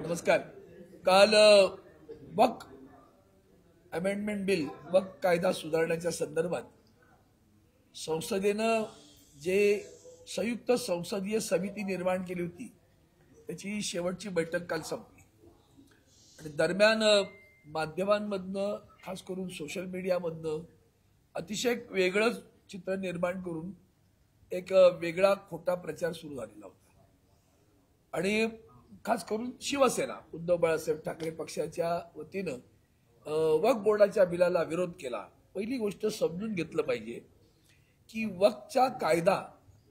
नमस्कार. काल वक्फ amendment bill वक्फ कायदा सुधारण्याच्या संदर्भात संसदेनं जे संयुक्त संसदीय समिती निर्माण केली होती त्याची शेवटची बैठक काल संपली आणि दरम्यान माध्यमांमधनं खास करून सोशल मीडियामधनं अतिशय वेगळं चित्र निर्माण करून एक वेगळा खोटा प्रचार सुरू झालेला होता आणि खास करून शिवसेना उद्धव बाळासाहेब ठाकरे पक्षाच्या वतीनं वक्फ बोर्डाच्या बिलाला विरोध केला. पहिली गोष्ट समजून घेतलं पाहिजे की वक्फचा कायदा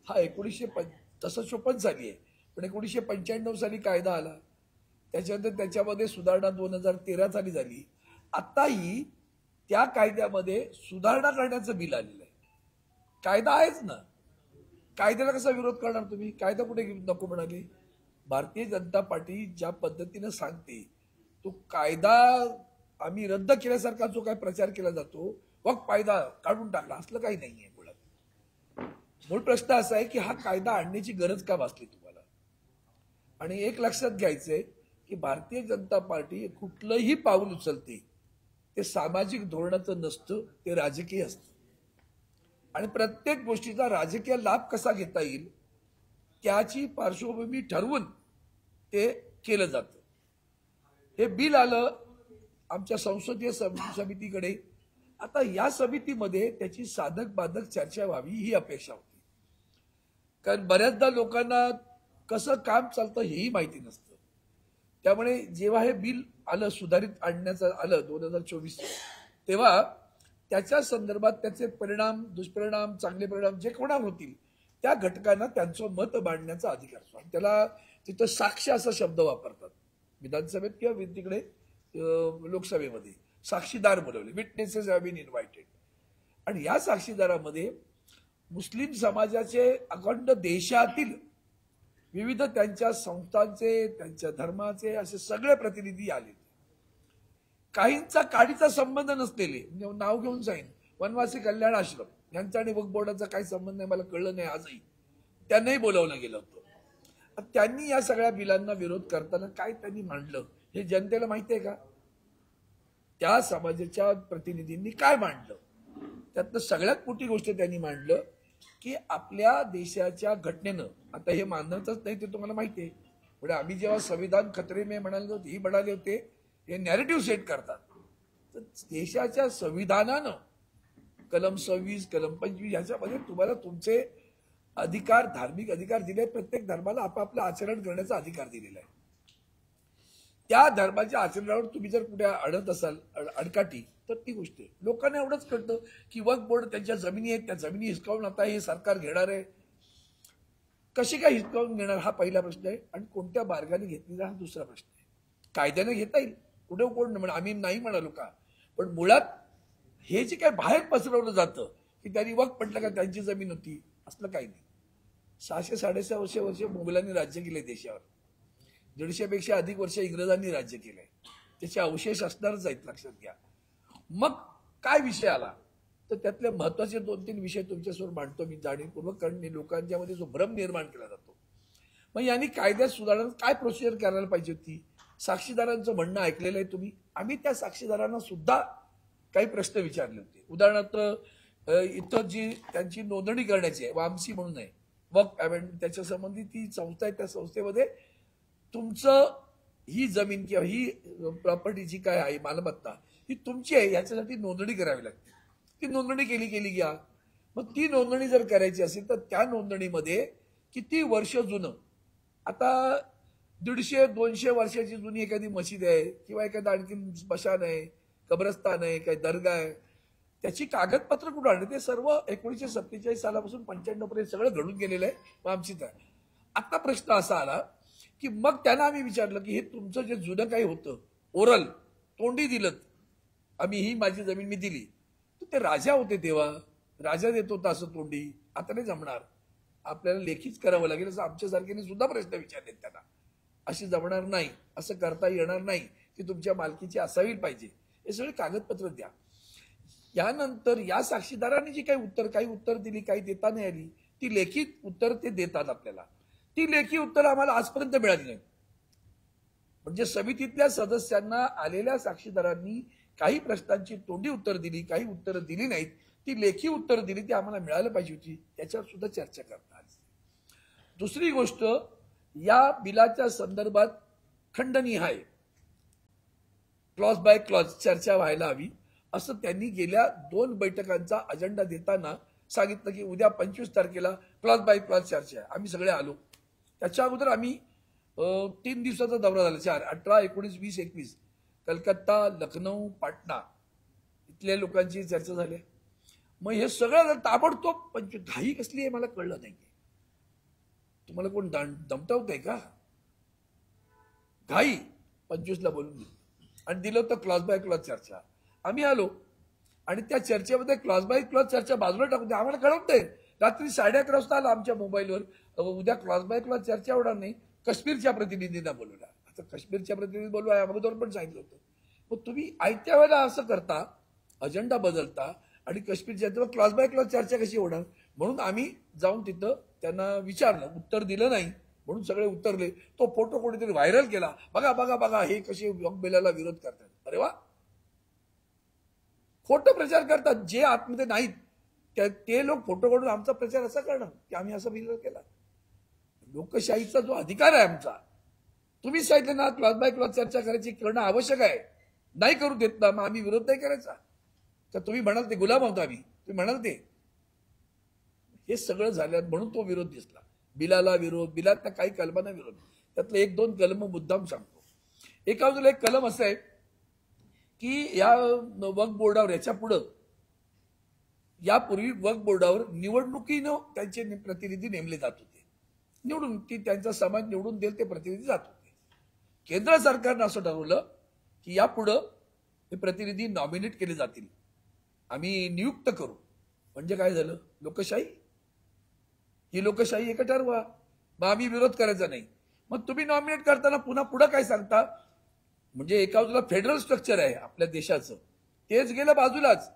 हा 1956 साली आहे, पण 1995 साली कायदा आला. त्याच्यानंतर त्याच्यामध्ये सुधारणा 2013 साली झाली. आताही त्या कायद्यामध्ये सुधारणा करण्याचं बिल आलेलं आहे. कायदा आहेच ना, कायद्याला कसा विरोध करणार तुम्ही? कायदा कुठे नको म्हणाले? भारतीय जनता पार्टी ज्या पद्धतीने सांगते तो कायदा आम्ही रद्द केल्यासारखा जो काय प्रचार केला जातो, वक्फ कायदा काढून टाकला, असलं काही नाहीये. मुळात मूळ प्रश्न असा आहे की हा कायदा आणण्याची गरज का भासली तुम्हाला? आणि एक लक्षात घ्यायचंय की भारतीय जनता पार्टी कुठलंही पाऊल उचलते ते सामाजिक धोरणाचं नसतं, ते राजकीय असतं आणि प्रत्येक गोष्टीचा राजकीय लाभ कसा घेता येईल त्याची पार्श्वभूमी ठरवून ते केलं जातं. हे बिल आलं आमच्या संसदीय समितीकडे. आता या समितीमध्ये त्याची साधक बाधक चर्चा व्हावी ही अपेक्षा होती, कारण बऱ्याचदा लोकांना कसं काम चालतं हेही माहिती नसतं. त्यामुळे जेव्हा हे बिल आलं सुधारित आणण्याचं आलं 2024 तेव्हा त्याच्या संदर्भात त्याचे परिणाम, दुष्परिणाम, चांगले परिणाम जे होणार होतील त्या घटकांना त्यांचं मत मांडण्याचा अधिकार असतो. त्याला तिथं साक्ष असा शब्द वापरतात विधानसभेत किंवा तिकडे लोकसभेमध्ये. साक्षीदार बोलवले, विटनेसेस हॅव बीन इन्व्हायटेड. आणि या साक्षीदारामध्ये मुस्लिम समाजाचे अखंड देशातील विविध त्यांच्या संस्थांचे, त्यांच्या धर्माचे असे सगळे प्रतिनिधी आले. काहींचा काडीचा संबंध नसलेले, नाव घेऊन जाईन, वनवासी कल्याण आश्रम यांचा आणि वक्फ बोर्डाचा काही संबंध नाही, मला कळलं नाही आजही. त्यांनाही बोलावलं गेलं होतं. त्यांनी या सगळ्या बिलांना विरोध करताना काय त्यांनी मांडलं हे जनतेला माहिती आहे का? त्या समाजाच्या प्रतिनिधींनी काय मांडलं त्यातलं सगळ्यात मोठी गोष्ट त्यांनी मांडलं की आपल्या देशाच्या घटनेनं, आता हे मानतच नाही ते तुम्हाला माहिती आहे, म्हणजे आम्ही जेव्हा संविधान खतरे में म्हणाले होते, ही म्हणाले होते हे नॅरेटिव्ह सेट करतात. तर देशाच्या संविधानानं कलम 26, कलम 25 ह्याच्यामध्ये तुम्हाला तुमचे अधिकार, धार्मिक अधिकार दिले. प्रत्येक धर्माला आपापलं आचरण करण्याचा अधिकार दिलेला आहे. त्या धर्माच्या आचरणावर तुम्ही जर कुठे अडत असाल अडकाठी तर ती गोष्ट आहे. लोकांना एवढंच कळतं की वक्फ बोर्ड त्यांच्या जमिनी आहेत, त्या जमिनी हिसकावून आता हे सरकार घेणार आहे. कशी काय हिसकावून घेणार हा पहिला प्रश्न आहे, आणि कोणत्या मार्गाने घेतली हा दुसरा प्रश्न आहे. कायद्याने घेता येईल, कुठे कोण म्हणा, आम्ही नाही म्हणालो का, पण मुळात हे जे काय बाहेर पसरवलं जातं की त्यांनी वक्फ म्हटलं का त्यांची जमीन होती, असलं काही नाही. 600-650 वर्ष मुघलांनी राज्य केले देशावर, 150 पेक्षा अधिक वर्ष इंग्रजांनी राज्य केलंय, त्याचे अवशेष असणारच आहेत, लक्षात घ्या. मग काय विषय आला तर त्यातले महत्वाचे 2-3 विषय तुमच्यासमोर मांडतो मी जाणीवपूर्वक, कारण लोकांच्या मध्ये जो भ्रम निर्माण केला जातो. मग यांनी कायद्यात सुधारणा काय प्रोसिजर करायला पाहिजे होती? साक्षीदारांचं म्हणणं ऐकलेलं आहे तुम्ही. आम्ही त्या साक्षीदारांना सुद्धा काही प्रश्न विचारले होते. उदाहरणार्थ इथं जी त्यांची नोंदणी करण्याची आहे, वामसी म्हणून आहे, वक्फ अमेंडमेंट त्याच्या संबंधित ती संस्था आहे, त्या संस्थेमध्ये तुमचं ही जमीन किंवा ही प्रॉपर्टी जी काय आहे मालमत्ता ही तुमची आहे याच्यासाठी नोंदणी करावी लागते. ती नोंदणी केली घ्या. मग ती नोंदणी जर करायची असेल तर त्या नोंदणीमध्ये किती वर्ष जुनं, आता 150-200 वर्षाची जुनी एखादी मशीद आहे किंवा एखादा आणखी स्मशान आहे, कब्रस्तान आहे, काही दर्गा आहे, त्याची कागदपत्र कुठं आणले? ते सर्व 1947 सालापासून 95 पर्यंत सगळं घडून गेलेलं आहे, मग आमचीच आहे. आता प्रश्न असा आला की मग त्यांना आम्ही विचारलं की हे तुमचं जे जुनं काही होतं ओरल, तोंडी दिलं आम्ही, ही माझी जमीन मी दिली, तर ते राजा होते तेव्हा, राजा देत होता असं तोंडी, आता नाही जमणार, आपल्याला लेखीच करावं लागेल. असं आमच्यासारख्याने सुद्धा प्रश्न विचारले त्यांना. अशी जमणार नाही, असं करता येणार नाही, ती तुमच्या मालकीची असावी पाहिजे, हे सगळे कागदपत्र द्या. यानंतर या साक्षीदारांनी जी काही उत्तर दिली, काही देता नाही आली, ती लेखी उत्तर ते देतात आपल्याला. ती लेखी उत्तर आम्हाला आजपर्यंत मिळाली नाही. म्हणजे समितीतल्या सदस्यांना आलेल्या साक्षीदारांनी काही प्रश्नांची तोंडी उत्तर दिली, काही उत्तरं दिली नाहीत, ती लेखी उत्तर दिली, ती आम्हाला मिळायला पाहिजे होती, त्याच्यावर सुद्धा चर्चा करतात. दुसरी गोष्ट, या बिलाच्या संदर्भात खंडनिहाय क्लॉज बाय क्लॉज चर्चा व्हायला हवी असं त्यांनी गेल्या 2 बैठकांचा अजेंडा देताना सांगितलं की उद्या 25 तारखेला क्लॉज बाय क्लॉज चर्चा आहे. आम्ही सगळे आलो. त्याच्या अगोदर आम्ही 3 दिवसाचा दौरा झाला, 4, 18, 19, 20, 21 कलकत्ता, लखनौ, पाटणा इथल्या लोकांची चर्चा झाली. मग हे सगळं ताबडतोब घाई कसली आहे मला कळलं नाही. तुम्हाला कोण दमटावतंय का? घाई 25ला बोलून दिलं आणि दिलं होतं क्लॉज बाय क्लॉज चर्चा. आम्ही आलो आणि त्या चर्चेमध्ये क्लॉज बाय क्लॉज चर्चा बाजूला टाकून द्या, आम्हाला कळवतंय. रात्री 11:30 वाजता आला आमच्या मोबाईलवर, उद्या क्लॉज बाय क्लॉज चर्चा होणार नाही, काश्मीरच्या प्रतिनिधींना बोलवला. आता काश्मीरच्या प्रतिनिधी बोलवा अगोदर पण सांगितलं होतं. मग तुम्ही आयत्या वेळेला असं करता, अजेंडा बदलता आणि काश्मीरच्या क्लॉज बाय क्लॉज चर्चा कशी होणार? म्हणून आम्ही जाऊन तिथं त्यांना विचारलं, उत्तर दिलं नाही म्हणून सगळे उतरले. तो फोटो कोणीतरी व्हायरल केला, बघा बघा बघा हे कसे वक्फ बिलाला विरोध करतात. अरे वा, खोटं प्रचार करतात. जे आतमध्ये नाहीत ते लोक फोटो काढून आमचा प्रचार असा करणार की आम्ही असा विरोध केला. लोकशाहीचा जो अधिकार आहे आमचा, तुम्ही सांगितलं ना क्लॉज बाय क्लॉज चर्चा करायची, करणं आवश्यक आहे, नाही करू देत ना, मग आम्ही विरोध नाही करायचा तर तुम्ही म्हणाल ते गुलाम होतो आम्ही, तुम्ही म्हणाल ते. हे सगळं झालं म्हणून तो विरोध दिसला. बिलाला विरोध, बिलात काही कलमांना विरोध. त्यातलं 1-2 कलम मुद्दाम सांगतो. एका बाजूला एक कलम असं आहे की या वक्फ बोर्डावर याच्या पुढं यापूर्वी वक्फ बोर्डावर निवडणुकीनं त्यांचे प्रतिनिधी नेमले जात होते. निवडून ती त्यांचा समाज निवडून देईल ते प्रतिनिधी जात होते. केंद्र सरकारनं असं ठरवलं की यापुढं हे प्रतिनिधी नॉमिनेट केले जातील, आम्ही नियुक्त करू. म्हणजे काय झालं? लोकशाही. ही लोकशाही एका ठरवा, मग आम्ही विरोध करायचा नाही. मग तुम्ही नॉमिनेट करताना पुन्हा पुढे काय सांगता? म्हणजे एका बाजूला फेडरल स्ट्रक्चर आहे आपल्या देशाचं, तेच गेलं बाजूलाच.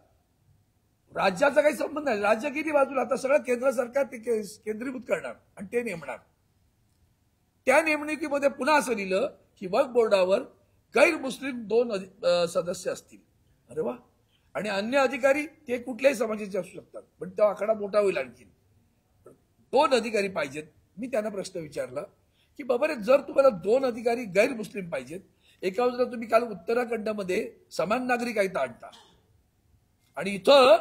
राज्याचा काही संबंध नाही, राज्य गेली बाजूला. आता सगळं केंद्र सरकार ते केंद्रीभूत करणार आणि ते नेमणार. त्या नेमणुकीमध्ये पुन्हा असं लिहिलं की वक्फ बोर्डावर गैर मुस्लिम 2 सदस्य असतील. अरे वा. आणि अन्य अधिकारी ते कुठल्याही समाजाचे असू शकतात, पण तो आकडा मोठा होईल आणखी. 2 अधिकारी पाहिजेत. मी त्यांना प्रश्न विचारला की बाबा रे, जर तुम्हाला 2 अधिकारी गैर मुस्लिम पाहिजेत, एका बाजूला तुम्ही काल उत्तराखंडमध्ये समान नागरिक कायदा आणता आणि इथं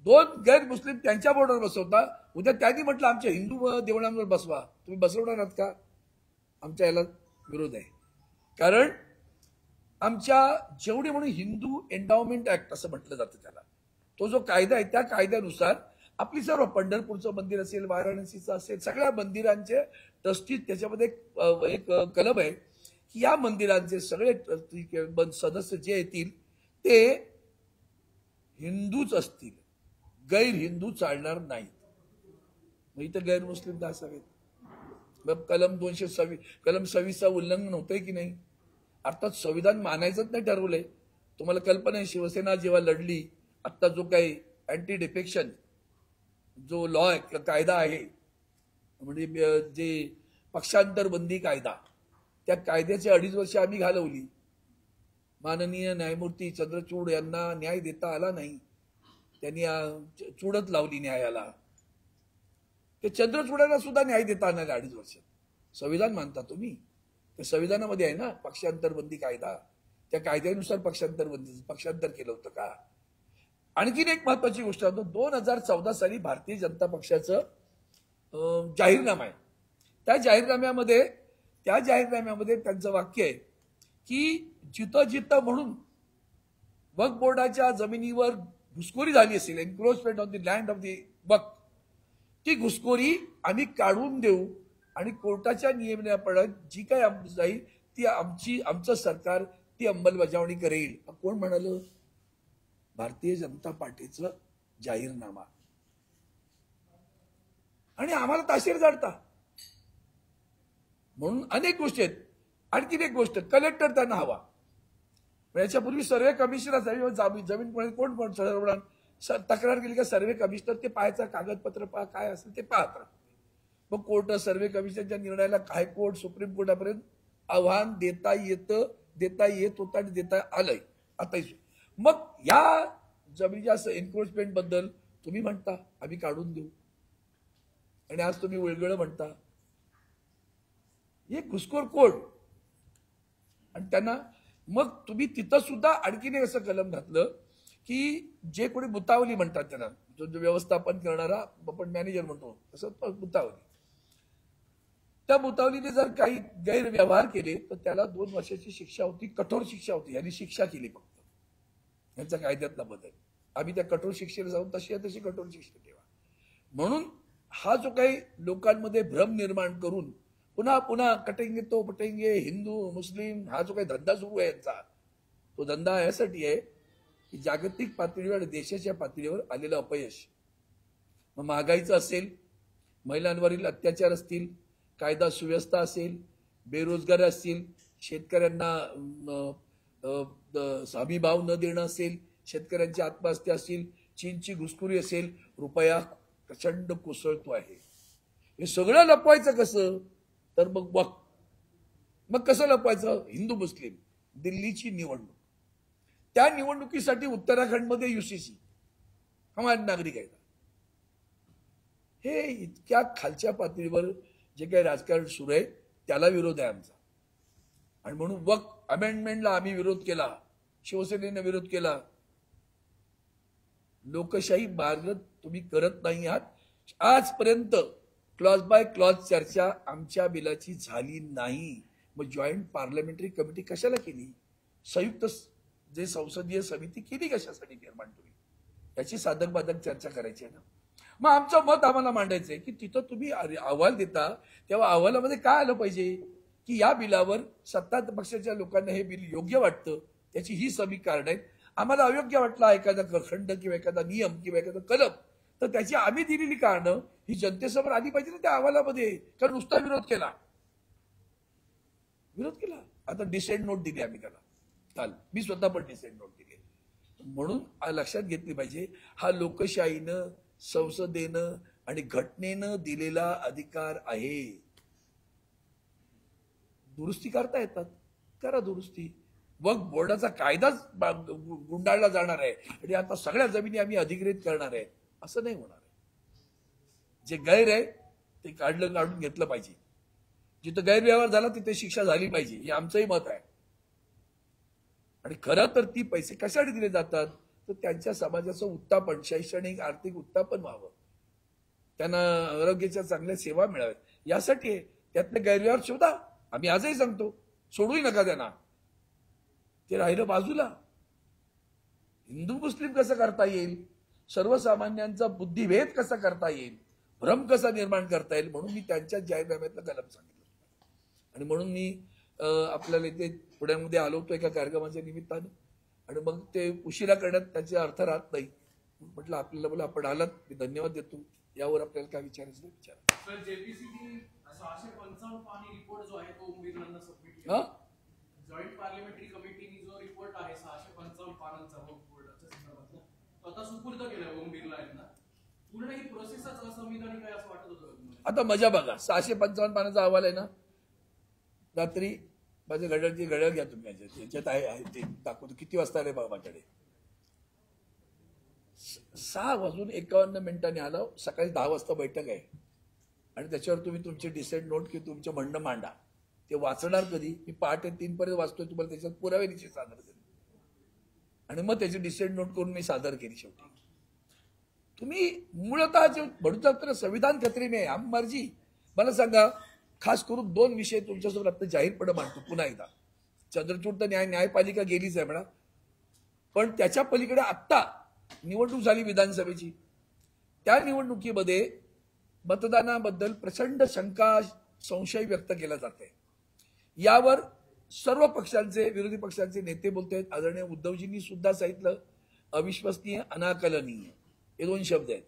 2 गैर मुस्लिम त्यांच्या बोर्डावर बसवता. उद्या त्यांनी म्हटलं आमच्या हिंदू देवळांवर बसवा, तुम्ही बसवणार आहात का? आमच्या याला विरोध आहे. कारण आमच्या जेवढे म्हणून हिंदू एन्डावमेंट ऍक्ट असं म्हटलं जातं त्याला, तो जो कायदा आहे त्या कायद्यानुसार आपली सर्व पंढरपूरचं मंदिर असेल, वाराणसीचं असेल, सगळ्या मंदिरांचे ट्रस्टी, त्याच्यामध्ये एक कलम आहे की या मंदिरांचे सगळे सदस्य जे येतील ते हिंदूच असतील, गैर हिंदू चालणार नाहीत. मग इथं गैर मुस्लिम का असावेत? मग कलम 26 उल्लंघन होतंय की नाही? अर्थात संविधान मानायचंच नाही ठरवलंय. तुम्हाला कल्पना आहे, शिवसेना जेव्हा लढली, आता जो काही अँटी डिफेक्शन जो लॉ आहे, कायदा आहे, म्हणजे जे पक्षांतर बंदी कायदा, त्या कायद्याची 2.5 वर्ष आम्ही घालवली. माननीय न्यायमूर्ती चंद्रचूड यांना न्याय देता आला नाही. त्यांनी चूडच लावली न्यायाला. ते चंद्रचूडांना सुद्धा न्याय देता आला 2.5 वर्ष. संविधान मानता तुम्ही? त्या संविधानामध्ये आहे ना पक्षांतर बंदी कायदा, त्या कायद्यानुसार पक्षांतर केलं होतं का? आणखीन एक महत्वाची गोष्ट आहे, 2014 साली भारतीय जनता पक्षाचं जाहीरनामा आहे. त्या जाहीरनाम्यामध्ये त्यांचं वाक्य आहे की जिथं जिथं म्हणून वक्फ बोर्डाच्या जमिनीवर घुसखोरी झाली असेल, encroachment of the land of the Waqf, ती घुसखोरी आम्ही काढून देऊ आणि कोर्टाच्या नियमनाप्रमाणे जी काही जाईल ती आमचं सरकार ती अंमलबजावणी करेल. कोण म्हणाल? भारतीय जनता पार्टीचं जाहीरनामा. आणि आम्हाला ताशेर जाडता म्हणून अनेक गोष्टी आहेत. आणखीन एक गोष्ट, कलेक्टर त्यांना हवा. याच्यापूर्वी सर्वे कमिशनर जमीन कोण तक्रार केली का सर्वे कमिशनर ते पाहायचा, कागदपत्र पहा काय असेल ते पाहत राहतो. मग कोर्ट सर्वे कमिशनच्या निर्णयाला हायकोर्ट सुप्रीम कोर्टापर्यंत आव्हान देता येत होतं आणि देता आलंय आताही. मग या जमिनीच्या एन्क्रोचमेंट बद्दल तुम्ही म्हणता आम्ही काढून देऊ, आणि आज तुम्ही वेगळं म्हणता. हे घुसखोर कोण? आणि त्यांना मग तुम्ही तिथं सुद्धा आणखीन एक असं कलम घातलं की जे कोणी मुतावली म्हणतात त्यांना, जो व्यवस्थापन करणारा आपण मॅनेजर म्हणतो तसं मुतावली, त्या मुतावलीने जर काही गैरव्यवहार केले तर त्याला 2 वर्षाची शिक्षा होती, कठोर शिक्षा होती. यांनी शिक्षा केली फक्त, यांचा कायद्यातला बदल. आम्ही त्या कठोर शिक्षेला जाऊन तशी कठोर शिक्षा ठेवा. म्हणून हा जो काही लोकांमध्ये भ्रम निर्माण करून पुन्हा पुन्हा कटेंगे तो पटेंगे, हिंदू मुस्लिम, हा जो काही धंदा सुरू आहे यांचा, तो धंदा यासाठी आहे की जागतिक पातळीवर आणि देशाच्या पातळीवर आलेलं अपयश, मग महागाईचं असेल, महिलांवरील अत्याचार असतील, कायदा सुव्यवस्था असेल, बेरोजगार असतील, शेतकऱ्यांना हमीभाव न देणं असेल, शेतकऱ्यांची आत्महत्या असतील, चीनची घुसखोरी असेल, रुपया प्रचंड कोसळतो आहे. हे सगळं लपवायचं कसं? तर मग कसं लपवायचं? हिंदू मुस्लिम दिल्लीची निवडणूक, त्या निवडणुकीसाठी उत्तराखंडमध्ये UCC हमारे नागरिक आहेत. हे इतक्या खालच्या पातळीवर जे काही राजकारण सुरू आहे त्याला विरोध आहे आमचा. आणि म्हणून वक्फ अमेंडमेंटला आम्ही विरोध केला, शिवसेनेने विरोध केला. लोकशाही मार्ग तुम्ही करत नाही आहात. आजपर्यंत क्लॉज बाय क्लॉज चर्चा आमच्या बिलाची झाली नाही. मग जॉईंट पार्लमेंटरी कमिटी कशाला केली? संयुक्त जे संसदीय समिती केली कशासाठी निर्माण तुम्ही? याची साधक बाधक चर्चा करायची आहे ना. मग आमचं मत आम्हाला मांडायचंय की तिथं तुम्ही अहवाल देता तेव्हा अहवालामध्ये काय आलं पाहिजे की या बिलावर सत्ता पक्षाच्या लोकांना हे बिल योग्य वाटतं, त्याची ही समीकरण आहेत. आम्हाला अयोग्य वाटला एखादा खंड किंवा एखादा नियम किंवा एखादा कलम, तर त्याची आम्ही दिलेली कारणं ही जनतेसमोर आली पाहिजे ना त्या अहवालामध्ये. कारण नुसता विरोध केला. आता डिसेंट नोट दिली आम्ही त्याला काल, मी स्वतः पण डिसेंट नोट दिली. म्हणून लक्षात घेतली पाहिजे, हा लोकशाहीनं, संसदेनं आणि घटनेनं दिलेला अधिकार आहे. दुरुस्ती करता येतात, करा दुरुस्ती. वक्फ बोर्डाचा कायदाच गुंडाळला जाणार आहे आणि आता सगळ्या जमिनी आम्ही अधिग्रहित करणार आहे, असं नाही होणार आहे. जे गैर आहे ते काढून घेतलं पाहिजे. जिथं गैरव्यवहार झाला तिथे शिक्षा झाली पाहिजे, हे आमचंही मत आहे. आणि खरं तर ती पैसे कशासाठी दिले जातात? तर त्यांच्या समाजाचं उत्थापन, शैक्षणिक आर्थिक उत्थापन व्हावं, त्यांना आरोग्याच्या चांगल्या सेवा मिळाव्यात, यासाठी त्यातले गैरव्यवहार शोधा. आम्ही आजही सांगतो, सोडूही नका त्यांना. ते राहिलं बाजूला. हिंदू मुस्लिम कसं करता येईल, सर्वसामान्यांचा बुद्धिभेद कसा करता येईल, भ्रम कसा निर्माण करता येईल, म्हणून मी त्यांच्या जाहीरनाम्यातलं कलम सांगितलं. आणि म्हणून मी आपल्याला इथे पुण्यामध्ये आलो होतो एका कार्यक्रमाच्या निमित्तानं, आणि मग ते उशिरा करण्यात त्याचे अर्थ राहत नाही. म्हटलं आपल्याला बोला आपण आलात, मी धन्यवाद देतो. यावर आपल्याला काय विचारायचं विचारा. सर, JPCB 655 पानी रिपोर्ट जो आहे तो उमेदवारांना सबमिट केला. जॉईंट पार्लमेंटरी कमिटीने जो रिपोर्ट आहे 655 पानांचा वक्फ बोर्डाच्या संदर्भातला, तो आता सुपूर्द केलाय ओम बिर्ला यांना. पूर्ण ही प्रोसेसच असंविधानिक आहे असं वाटत होतं. आता मजा बघा, 655 पानाचा अहवाल आहे ना. रात्री माझ्या घड्याळ घ्या तुम्ही, याच्यात आहे ते दाखवतो किती वाजता रे माझ्याकडे. 6:51 आलं. सकाळी 10 वाजता बैठक आहे आणि त्याच्यावर तुम्ही तुमचे डिसेंट नोट किंवा तुमचं म्हणणं मांडा. ते वाचणार कधी? मी पहाटे 3 पर्यंत वाचतोय, तुम्हाला त्याच्यात पुराव्यानिशी सादर केले आणि मग त्याची डिसेंट नोट करून मी सादर केली. शेवटी तुम्ही मूळतः जे म्हणतात संविधान खतरे में हम मर्जी. मला सांगा, खास करून 2 विषय तुमच्यासमोर आता जाहीरपणे मांडतो पुन्हा एकदा. चंद्रचूड तर न्यायपालिका गेलीच आहे म्हणा, पण त्याच्या पलीकडे आत्ता निवडणूक झाली विधानसभेची. त्या निवडणुकीमध्ये मतदानाबद्दल प्रचंड शंका, संशय व्यक्त केला जाते. यावर सर्व पक्षांचे, विरोधी पक्षांचे नेते बोलतात. आदरणीय उद्धवजींनी सुद्धा सांगितलं अविश्वसनीय, अनाकलनीय, हे 2 शब्द आहेत.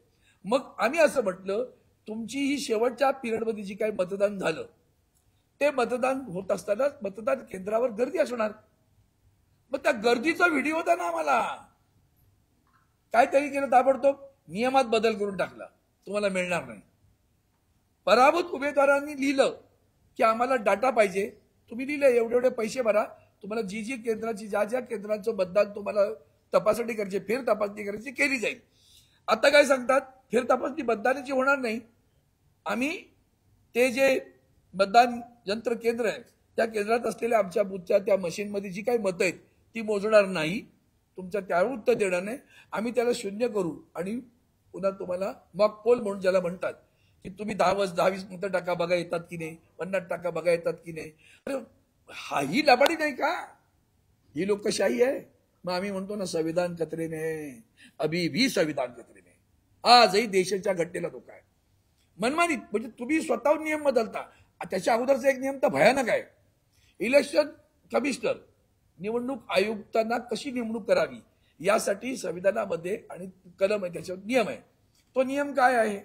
मग आम्ही असं म्हटलं, तुमची ही शेवटच्या पिरियडमध्ये जी काही मतदान झालं, ते मतदान होत असताना मतदान केंद्रावर गर्दी असणार. मग त्या गर्दीचा व्हिडिओ द्या ना आम्हाला. काहीतरी केलं ताबडतोब नियमात बदल करून टाकला, तुम्हाला मिळणार नाही. पराभूत उमेदवारांनी लिहिलं की आम्हाला डाटा पाहिजे, तुम्ही दिले एवढे एवढे पैसे भरा, तुम्हाला जी जी केंद्राची ज्या ज्या केंद्राचं मतदान तुम्हाला तपासणी करायची, फेर तपासणी करायची केली जाईल. आता काय सांगतात, फेर तपासणी मतदानाची होणार नाही. आम्ही ते जे मतदान यंत्र केंद्र आहे त्या केंद्रात असलेल्या आमच्या बूथच्या त्या मशीनमध्ये जी काही मतं आहेत ती मोजणार नाही, तुमच्या त्यावर उत्तर देणार नाही. आम्ही त्याला शून्य करू आणि पुन्हा तुम्हाला मॉक पोल म्हणून ज्याला म्हणतात की तुम्ही 10-20 मिनिटं टाका, बघा येतात की नाही, 50 टाका, बघा येतात की नाही. अरे हा ही लबाडी नाही का? ही लोकशाही आहे. मग आम्ही म्हणतो ना, संविधान खतरेने, अभी भी संविधान खतरेने. आजही देशाच्या घटनेला धोका आहे. मनमानीत म्हणजे तुम्ही स्वतःहून नियम बदलता. त्याच्या अगोदरचा एक नियम तर भयानक आहे. इलेक्शन कमिशनर, निवडणूक आयुक्तांना कशी नेमणूक करावी यासाठी संविधानामध्ये आणि कलम आहे, त्याच्यावर नियम आहे. तो नियम काय आहे?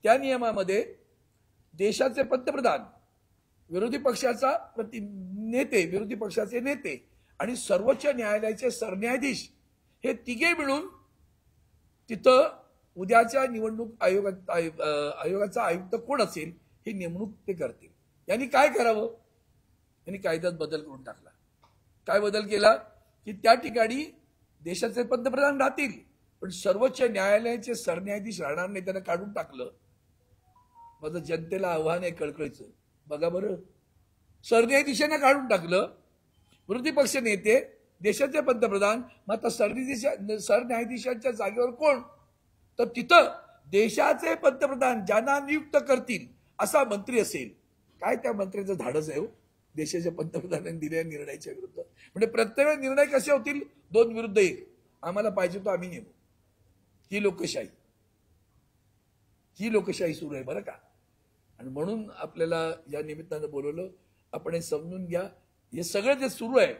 त्या नियमामध्ये देशाचे पंतप्रधान, विरोधी पक्षाचा नेते, विरोधी पक्षाचे नेते आणि सर्वोच्च न्यायालयाचे सरन्यायाधीश हे तिघे मिळून तिथं उद्याच्या निवडणूक आयोगाचा आयुक्त कोण असेल ही नेमणूक ते करतील. यांनी काय करावं? यांनी कायद्यात बदल करून टाकला. काय बदल केला की त्या ठिकाणी देशाचे पंतप्रधान राहतील पण सर्वोच्च न्यायालयाचे सरन्यायाधीश राहणार नाही, त्यांना काढून टाकलं. माझं जनतेला आव्हान आहे कळकळीचं, बघा बरं, सरन्यायाधीशांना काढून टाकलं, विरोधी पक्ष नेते, देशाचे पंतप्रधान. मग आता सरन्यायाधीशांच्या जागेवर कोण? तर तिथं देशाचे पंतप्रधान ज्यांना नियुक्त करतील असा मंत्री असेल. काय त्या मंत्र्याचं धाडस आहे हो, देशाच्या पंतप्रधानांनी दिलेल्या निर्णयाच्या विरुद्ध. म्हणजे प्रत्येक वेळी निर्णय कसे होतील? 2 विरुद्ध 1. आम्हाला पाहिजे तो आम्ही नेमू. ही लोकशाही सुरू आहे बरं का. आणि म्हणून आपल्याला या निमित्तानं बोलवलं. आपण हे समजून घ्या, हे सगळं जे सुरू आहे,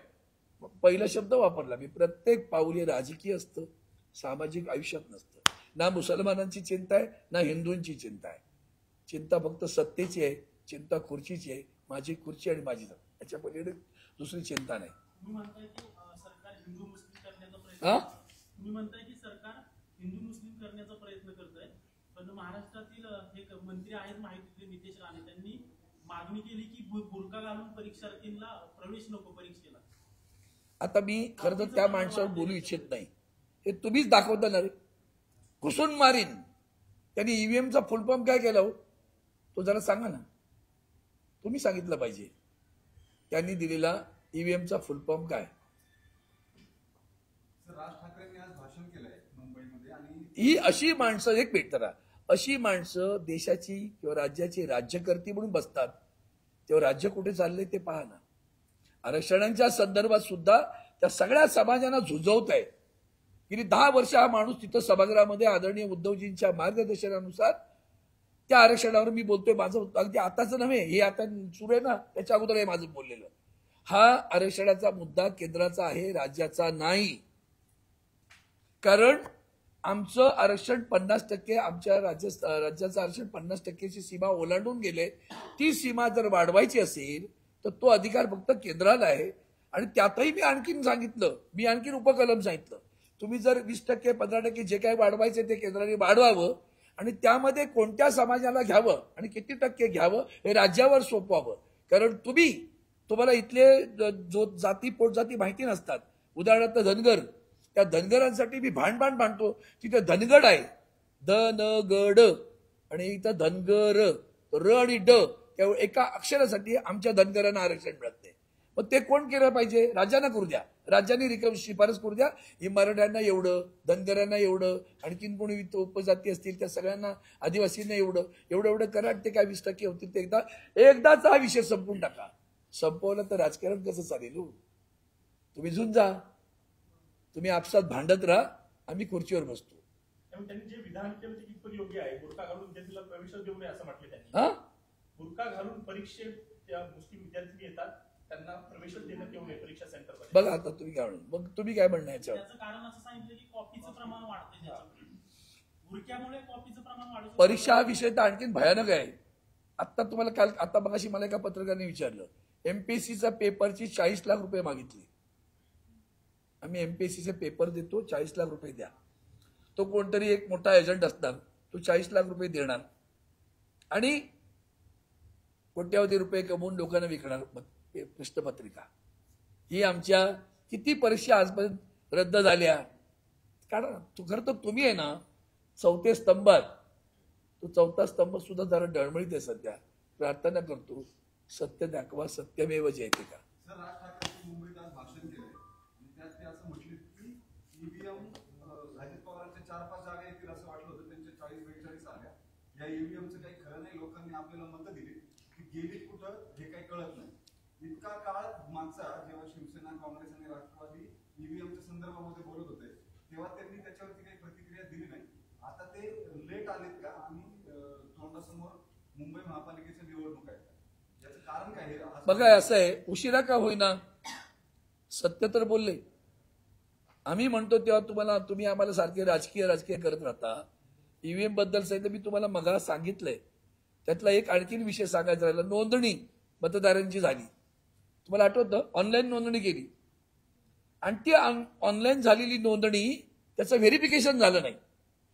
पहिला शब्द वापरला मी, प्रत्येक पाऊल हे राजकीय असतं, सामाजिक आयुष्यात नसतं. ना मुसलमानांची चिंता आहे ना हिंदूंची चिंता आहे. चिंता फक्त सत्तेची आहे, चिंता खुर्चीची आहे, माझी खुर्ची आणि माझी जात, याच्या पलीकडे दुसरी चिंता नाही. तुम्ही म्हणताय की सरकार हिंदू मुस्लिम करण्याचा प्रयत्न करत आहे, पण महाराष्ट्रातील एक मंत्री आहेत माहितीचे नितेश राणे, त्यांनी मागणी केली की बुरका घालून परीक्षार्थींना प्रवेश नको परीक्षेला. आता मी खरं तर त्या माणसावर बोलू इच्छित नाही, हे तुम्हीच दाखवता ना रे, घुसून मारीन. त्यांनी ईव्हीएमचा फुलफॉर्म काय केला हो तो जरा सांगा ना, तुम्ही सांगितलं पाहिजे. त्यांनी दिलेला ईव्हीएमचा फुलफॉर्म काय? राज ठाकरेंनी आज भाषण केलंय मुंबईमध्ये आणि ही अशी माणसं, एक मिनिट जरा, अशी माणसं देशाची किंवा राज्याची राज्यकर्ती म्हणून बसतात, तेव्हा राज्य कुठे चाललंय ते पहा ना. आरक्षणांच्या संदर्भात सुद्धा त्या सगळ्या समाजांना झुंजवत आहे. गेली 10 वर्ष हा माणूस तिथं सभागृहामध्ये आदरणीय उद्धवजींच्या मार्गदर्शनानुसार त्या आरक्षणावर मी बोलतोय. माझं अगदी आताच नव्हे, हे आता सुरू आहे ना, त्याच्या अगोदर हे माझं बोललेलं. हा आरक्षणाचा मुद्दा केंद्राचा आहे, राज्याचा नाही. कारण आमचं आरक्षण 50%, आमच्या राज्याचं आरक्षण 50%ची सीमा ओलांडून गेले. ती सीमा जर वाढवायची असेल तर तो अधिकार फक्त केंद्राला आहे. आणि त्यातही मी आणखीन सांगितलं, मी आणखीन उपकलम सांगितलं, तुम्ही जर 20%, 15% जे काही वाढवायचे ते केंद्राने वाढवावं आणि त्यामध्ये कोणत्या समाजाला घ्यावं आणि किती टक्के घ्यावं हे राज्यावर सोपवावं. कारण तुम्हाला इथले जाती पोटजाती माहिती नसतात. उदाहरणार्थ धनगर, त्या धनगरांसाठी मी भांडतो. तिथे धनगड आहे, धनगड, आणि इथं धनगर, र आणि ड, त्यामुळे एका अक्षरासाठी आमच्या धनगरांना आरक्षण मिळत नाही. मग ते कोण केलं पाहिजे? राज्यांना करू द्या, राज्यांनी शिफारस करू द्या, ही मराठ्यांना एवढं, धनगरांना एवढं, आणखीन कोणी उपजाती असतील त्या सगळ्यांना, आदिवासींना एवढं करा. ते काय 20% होतील ते एकदाच हा विषय संपवून टाका. संपवलं तर राजकारण कसं चालेल? तुम्ही झुंजा, तुम्ही आपसात भांडत राहा, आम्ही खुर्चीवर बसतो. त्यांनी जे विधान केलं ते कितपत योग्य आहे? बुरका घालून विद्यार्थीला प्रवेश देऊ नये असं म्हटले त्यांनी. बुरका घालून परीक्षेत त्या मुस्लिम विद्यार्थी येतात त्यांना प्रवेश देण्यात येऊ नये परीक्षा सेंटरमध्ये. बघा आता तुम्ही काय म्हणून, मग तुम्ही काय म्हणणार याच्यावर? त्याचं कारण असं सांगितलं की कॉपीचं प्रमाण वाढतंय, बुरक्यामुळे कॉपीचं प्रमाण वाढतं. परीक्षा हा विषय तर आणखीन भयानक आहे. आता तुम्हाला आता मगाशी मला एका पत्रकाराने विचारलं, एमपीएससीचा पेपरची 40 लाख रुपये मागितली. आम्ही एमपीएससीचे पेपर देतो, 40 लाख रुपये द्या. तो कोणतरी एक मोठा एजंट असणार, तो 40 लाख रुपये देणार आणि कोट्यावधी रुपये कमवून लोकांना विकणार. प्रश्नपत्रिका ही आमच्या किती परीक्षा आजपर्यंत रद्द झाल्या कारण खरं तर तुम्ही आहे ना चौथे स्तंभात तो चौथा स्तंभ सुद्धा जरा डळमळीत आहे सध्या. प्रार्थना करतो सत्य दाखवा सत्यमेव जयते का. सर राज ठाकरे मुंबईत आज भाषण केलंय आणि त्यात ते असं म्हटले की ईव्हीएम अजित पवारांच्या 4-5 जागा येतील असं वाटलं होतं त्यांच्या 40-42 आल्या. या ईव्हीएमचं काही खरं नाही लोकांनी आपल्याला मतं दिली की गेली कुठं हे काही कळत नाही. इतका काळ मागचा जेव्हा शिवसेना काँग्रेस आणि राष्ट्रवादी ईव्हीएमच्या संदर्भामध्ये बोलत होते तेव्हा त्यांनी त्याच्यावरती काही प्रतिक्रिया दिली नाही. आता ते लेट आलेत का आणि तोंडासमोर मुंबई महापालिकेच्या निवडणूक आहेत याचं कारण काय आहे? बघा असं आहे उशिरा का होईना सत्य तर बोलले. आम्ही म्हणतो तेव्हा तुम्ही आम्हाला सारखे राजकीय करत राहता. ईव्हीएम बद्दल सांगितलं मी तुम्हाला मगा सांगितलंय. त्यातला एक आणखीन विषय सांगायचा राहिला. नोंदणी मतदारांची झाली. तुम्हाला आठवतं ऑनलाईन नोंदणी केली आणि ती ऑनलाईन झालेली नोंदणी त्याचं व्हेरिफिकेशन झालं नाही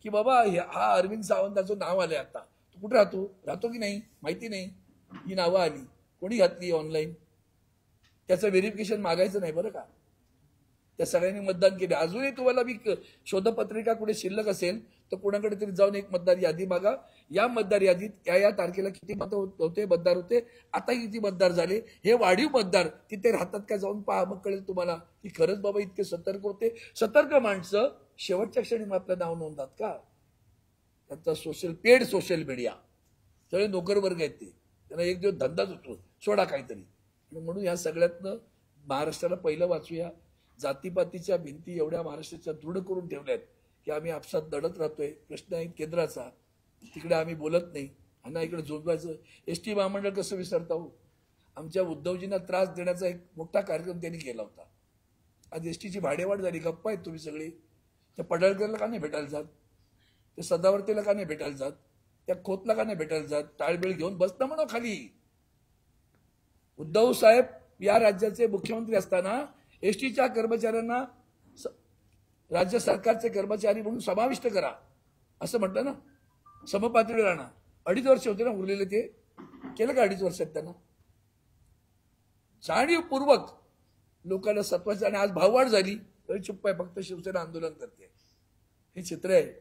की बाबा हा अरविंद सावंताचं नाव आलंय. आता तू कुठे राहतो की नाही माहिती नाही. ही नावं आली कोणी घातली ऑनलाईन त्याचं व्हेरिफिकेशन मागायचं नाही बरं का. त्या सगळ्यांनी मतदान केले. अजूनही तुम्हाला मी शोधपत्रिका कुठे शिल्लक असेल तर कोणाकडे तरी जाऊन एक मतदार यादी मागा. या मतदार यादीत या तारखेला किती मतं होते मतदार होते आता किती मतदार झाले हे वाढीव मतदार तिथे राहतात का जाऊन पहा. मग कळेल तुम्हाला की खरंच बाबा इतके सतर्क होते. सतर्क माणसं शेवटच्या क्षणी मग आपलं नाव नोंदतात का. त्यांचा पेड सोशल मीडिया सगळे नोकर वर्ग आहेत ते त्यांना एक दिवस धंदाच होतो सोडा काहीतरी. म्हणून या सगळ्यातनं महाराष्ट्राला पहिलं वाचूया. जातीपातीच्या भिंती एवढ्या महाराष्ट्राच्या दृढ करून ठेवल्यात की आम्ही आपसात लढत राहतोय. प्रश्न आहे केंद्राचा तिकडे आम्ही बोलत नाही. आणि इकडे जोडवायचं. एसटी महामंडळ कसं विसरता हो. आमच्या उद्धवजींना त्रास देण्याचा एक मोठा कार्यक्रम त्यांनी केला होता. आज एसटीची भाडेवाढ झाली. गप्पा आहेत तुम्ही सगळे. त्या पडळकरला का नाही भेटायला जात. त्या सदावर्तीला का नाही भेटायला जात. त्या खोतला का नाही भेटायला जात. टाळबेळ घेऊन बसता म्हणा खाली. उद्धव साहेब या राज्याचे मुख्यमंत्री असताना एसटीच्या कर्मचाऱ्यांना राज्य सरकारचे कर्मचारी म्हणून समाविष्ट करा असं म्हटलं ना. समपातळीवर आणा. 2.5 वर्ष होते ना उरलेले ते केलं का 2.5 वर्षात त्यांना. जाणीवपूर्वक लोकांना सत्वाचं आणि आज भाववाढ झाली तरी चुप्प आहे. फक्त शिवसेना आंदोलन करते हे चित्र आहे.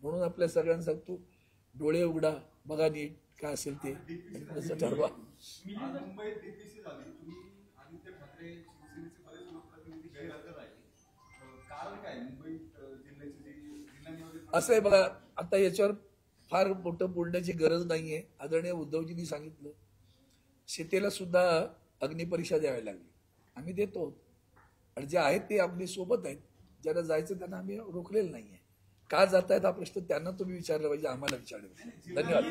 म्हणून आपल्या सगळ्यांना सांगतो डोळे उघडा बघा नीट काय असेल ते ठरवा. मुंबईत डीपीसी झाली तुम्ही आदित्य ठाकरे शिवसेनेचे बरेच लोकप्रतिनिधी गैरहजर राहिले. कारण काय मुंबई जिल्ह्याची जिल्हा नियोजन असं आहे बघा. आता याच्यावर फार मोठं बोलण्याची गरज नाहीये. आदरणीय उद्धवजींनी सांगितलं शेतीला सुद्धा अग्निपरीक्षा द्यावी लागली. आम्ही देतो आणि जे आहेत ते आपली सोबत आहेत. ज्यांना जायचं त्यांना आम्ही रोखलेलं नाहीये. का जात आहेत हा प्रश्न त्यांना तुम्ही विचारला पाहिजे आम्हाला विचारले. धन्यवाद.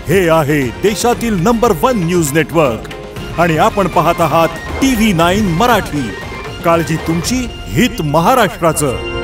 हे आहे देशातील नंबर 1 न्यूज नेटवर्क आणि आपण पाहत आहात TV9 मराठी. काळजी तुमची, हित महाराष्ट्राचं.